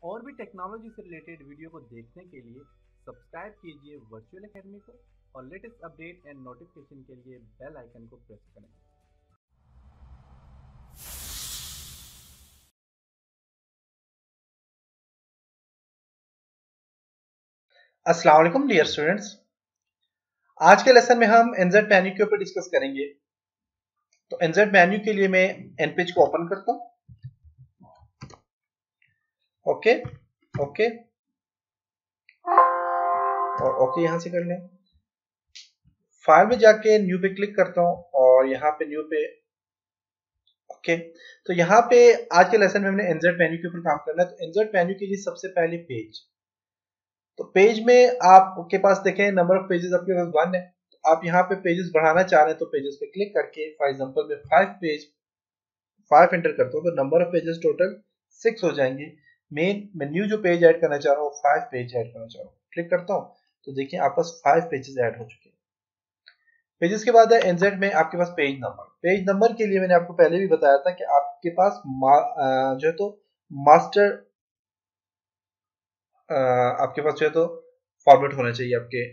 और भी टेक्नोलॉजी से रिलेटेड वीडियो को देखने के लिए सब्सक्राइब कीजिए वर्चुअल एकेडमी को और लेटेस्ट अपडेट एंड नोटिफिकेशन के लिए बेल आइकन को प्रेस करें। अस्सलाम वालेकुम डियर स्टूडेंट्स। आज के लेसन में हम एनजेड मेन्यू के ऊपर डिस्कस करेंगे। तो एनजेड मेन्यू के लिए मैं एनपेज को ओपन करता हूं। ओके ओके और ओके यहां से कर लें। फाइल में जाके न्यू पे क्लिक करता हूं और यहां पे न्यू पे ओके। तो यहां पे आज के लेसन में हमने एनजेड मेन्यू के ऊपर काम करना है। तो एनजेड मेन्यू के लिए सबसे पहले पेज, तो पेज में आपके पास देखें नंबर ऑफ पेजेस आपके पास 1 है। तो आप यहाँ पे पेजेस बढ़ाना चाह रहे हैं तो पेजेस पे क्लिक करके फॉर एग्जांपल मैं 5 एंटर करता हूँ तो नंबर ऑफ पेजेस टोटल 6 हो जाएंगे। मैं न्यू जो पेज ऐड करना चाह रहा हूँ 5 पेज ऐड करना चाह रहा हूँ, क्लिक करता हूँ तो देखिए आपके पास 5 पेजेस ऐड हो चुके हैं। पेजेस के बाद है एनजेड में आपके पास पेज नंबर। पेज नंबर के लिए मैंने आपको पहले भी बताया था कि आपके पास जो है तो मास्टर आपके पास जो है तो फॉर्मेट होना चाहिए आपके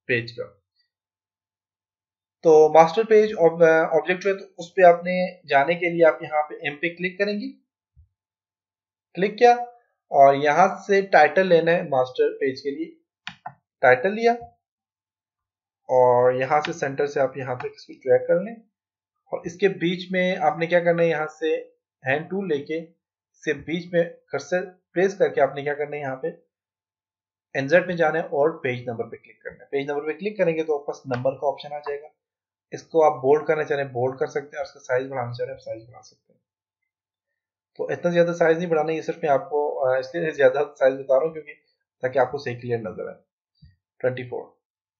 पेज का। तो मास्टर पेज ऑब्जेक्ट जो है तो उस पे आपने जाने के लिए आप यहाँ पे एम पे क्लिक करेंगे। क्लिक किया और यहां से टाइटल लेना है मास्टर पेज के लिए, टाइटल लिया और यहां से सेंटर से आप यहां तक इसको ड्रैग कर लें और इसके बीच में आपने क्या करना है, यहां से हैंड टूल लेके इसके बीच में कर्सर प्लेस करके आपने क्या करना है, यहाँ पे एनजेड में जाना है और पेज नंबर पे क्लिक करना है। पेज नंबर पे क्लिक करेंगे तो आपके पास नंबर का ऑप्शन आ जाएगा। इसको आप बोल्ड करना चाह रहे हैं बोल्ड कर सकते हैं और इसका साइज बढ़ाना चाह रहे हैं साइज बढ़ा सकते हैं। तो इतना ज्यादा साइज नहीं बढ़ाना, ये सिर्फ मैं आपको इसलिए ज्यादा साइज बता रहा हूँ क्योंकि ताकि आपको सही क्लियर नजर आए। 24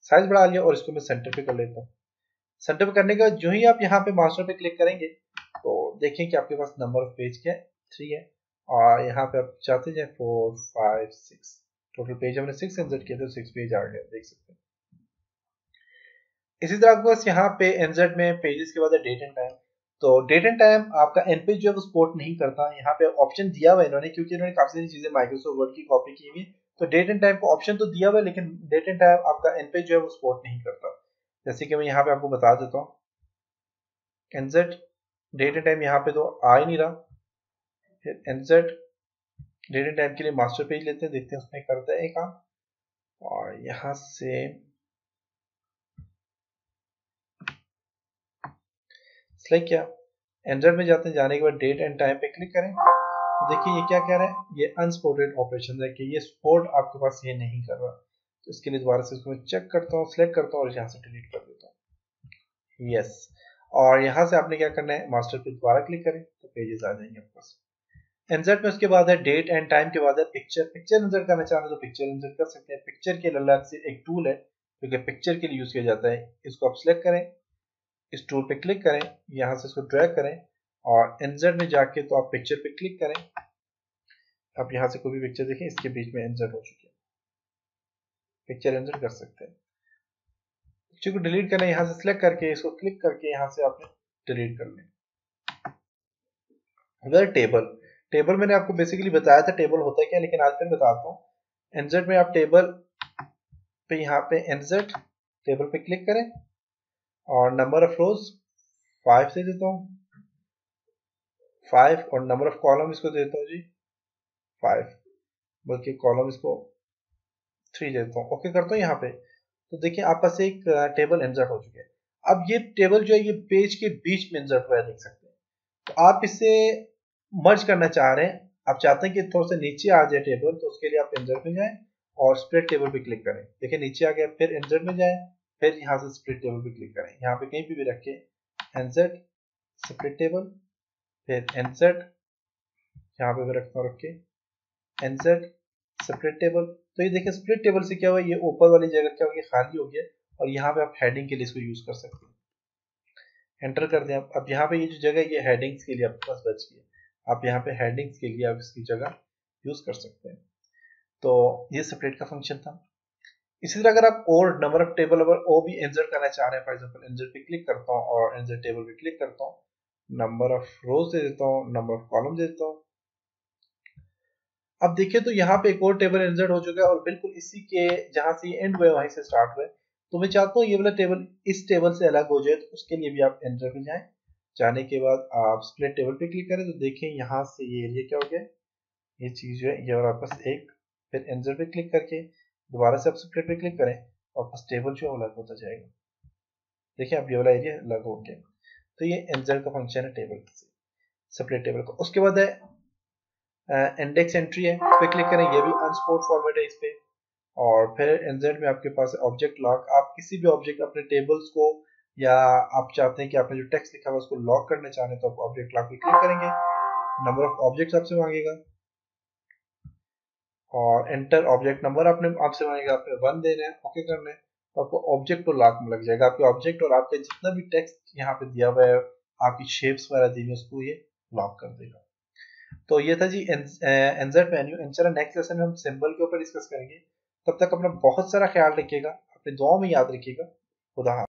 साइज बढ़ा लिया और इसको मैं सेंटर पे कर लेता हूँ। सेंटर पे करने के बाद जो ही आप यहाँ पे मास्टर पे क्लिक करेंगे तो देखें कि आपके पास नंबर ऑफ पेज क्या है, 3 है और यहाँ पे आप चाहते जाए 4 5 6 टोटल पेज हमने 6 इंसर्ट किया तो 6 पेज आ गया, देख सकते हैं। इसी तरह आपके पास यहाँ पे एनजेड में पेजेस के बाद है डेट एंड टाइम। तो डेट एंड टाइम आपका एनपेज जो है वो सपोर्ट नहीं करता। यहाँ पे ऑप्शन दिया हुआ है इन्होंने क्योंकि इन्होंने काफी सारी चीजें माइक्रोसॉफ्ट वर्ड की कॉपी की हुई। तो डेट एंड टाइम को ऑप्शन तो दिया हुआ है लेकिन डेट एंड टाइम आपका एनपेज जो है वो सपोर्ट नहीं करता। जैसे कि मैं यहाँ पे आपको बता देता हूँ, एनजेड डेट एंड टाइम यहाँ पे तो आ ही नहीं रहा। फिर एनजेड डेट एंड टाइम के लिए मास्टर पेज लेते हैं, देखते हैं उसमें करता है काम। और यहाँ से सिलेक्ट किया, एनजेड में जाते हैं, जाने के बाद डेट एंड टाइम पे क्लिक करें तो देखिए ये क्या कह रहा है, ये अनसपोर्टेड ऑपरेशन है कि ये सपोर्ट आपके पास ये नहीं कर रहा। तो इसके लिए दोबारा से इसको मैं चेक करता हूँ, सिलेक्ट करता हूँ और यहाँ से डिलीट कर देता हूँ। यस, और यहाँ से आपने क्या करना है, मास्टर पे दोबारा क्लिक करें तो पेजेस आ जाएंगे आपके पास। इंसर्ट में उसके बाद है डेट एंड टाइम के बाद है पिक्चर। पिक्चर इंसर्ट करना चाह रहे हैं तो पिक्चर इंसर्ट कर सकते हैं। पिक्चर के अलग से एक टूल है जो कि पिक्चर के लिए यूज किया जाता है। इसको आप सिलेक्ट करें, इस टूल पे क्लिक करें, यहाँ से इसको ड्रैग करें और इंसर्ट में जाके तो आप पिक्चर पे क्लिक करें। आप यहाँ से कोई भी पिक्चर देखें, इसके बीच में इंसर्ट हो चुकी है, पिक्चर इंसर्ट कर सकते हैं। पिक्चर को डिलीट करना है, यहाँ से सिलेक्ट करके इसको क्लिक करके यहाँ से आपने डिलीट कर लें। अगर टेबल, टेबल मैंने आपको बेसिकली बताया था टेबल होता है क्या, लेकिन आज मैं बताता हूँ। इंसर्ट में आप टेबल पे यहाँ पे इंसर्ट टेबल पे क्लिक करें और नंबर ऑफ रोज 5 से देता हूँ 5 और नंबर ऑफ कॉलम इसको देता हूँ जी 5, बल्कि कॉलम इसको 3 देता हूँ। ओके करता हूँ यहाँ पे तो देखिए आप पास एक टेबल इंसर्ट हो चुके हैं। अब ये टेबल जो है ये पेज के बीच में इंसर्ट हुआ है, देख सकते हैं। तो आप इसे मर्ज करना चाह रहे हैं, आप चाहते हैं कि थोड़ा सा नीचे आ जाए टेबल, तो उसके लिए आप इंसर्ट में जाएं और स्प्लिट टेबल पे क्लिक करें। देखिए नीचे आ गया, फिर इंसर्ट में जाएं, फिर यहाँ से स्प्लिट टेबल पे क्लिक करें। यहाँ पे कहीं भी रखें इंसर्ट स्प्लिट टेबल, फिर इंसर्ट यहाँ पे भी रखता हूँ, रख के इंसर्ट स्प्लिट टेबल। तो ये देखिए स्प्लिट टेबल से क्या हुआ, ये ऊपर वाली जगह क्या हो गया, खाली हो गया और यहाँ पे आप हेडिंग के लिए इसको यूज कर सकते हैं। एंटर कर दें अब यहाँ पे ये जो जगह है ये हेडिंग्स के लिए आपके पास बच गई है। आप यहाँ पे हेडिंग्स के लिए आप इसकी जगह यूज कर सकते हैं। तो ये सेपरेट का फंक्शन था। इसी तरह अगर आप और नंबर ऑफ टेबल अगर ओ भी इंसर्ट करना चाह रहे हैं, फॉर एग्जांपल इंसर्ट पे क्लिक करता हूँ और इंसर्ट टेबल पे क्लिक करता हूँ, नंबर ऑफ रोज दे देता हूँ, नंबर ऑफ कॉलम दे देता हूँ। अब देखिए तो यहाँ पे एक और टेबल इंसर्ट हो चुका है और बिल्कुल इसी के जहां से एंड हुए वहीं से स्टार्ट हुए। तो मैं चाहता हूँ ये वाला टेबल इस टेबल से अलग हो जाए, तो उसके लिए भी आप एंटर पे जाएं। जाने के बाद आप स्प्लिट टेबल पे क्लिक करें तो देखें यहाँ से ये एरिया क्या हो गया, ये चीज जो है ये वापस एक, फिर एंटर पे क्लिक करके दोबारा से आप स्प्लिट पे क्लिक करें, वापस टेबल जो है अलग होता जाएगा। देखिए अब ये वाला एरिया अलग हो गया। तो ये एंजर का फंक्शन है टेबल से, सेपरेट टेबल का। उसके बाद है इंडेक्स एंट्री है, इस पे क्लिक करें, ये भी अनस्पोर्ट फॉर्मेट है इस पे। और फिर एनजेड में आपके पास ऑब्जेक्ट लॉक, आप किसी भी ऑब्जेक्ट अपने टेबल्स को, या आप चाहते हैं कि आपने जो टेक्स्ट लिखा हुआ उसको लॉक करना चाहते हैं तो आप ऑब्जेक्ट लॉक पे क्लिक करेंगे, नंबर ऑफ ऑब्जेक्ट्स आपसे मांगेगा और एंटर ऑब्जेक्ट नंबर आपने आपसे मांगेगा, आपने 1 देना है, ओके करना है, तो आपको ऑब्जेक्ट को लॉक में लग जाएगा। आपके ऑब्जेक्ट और आपके जितना भी टेक्स्ट यहाँ पे दिया हुआ है, आपकी शेप्स वगैरह दी हुई उसको ये लॉक कर देगा। तो ये था जी एंजर्ट मेन्यू। इंशाल्लाह नेक्स्ट लेसन में हम सिंबल के ऊपर डिस्कस करेंगे। तब तक अपना बहुत सारा ख्याल रखिएगा, अपने दुआओं में याद रखिएगा। खुदा हाफिज़।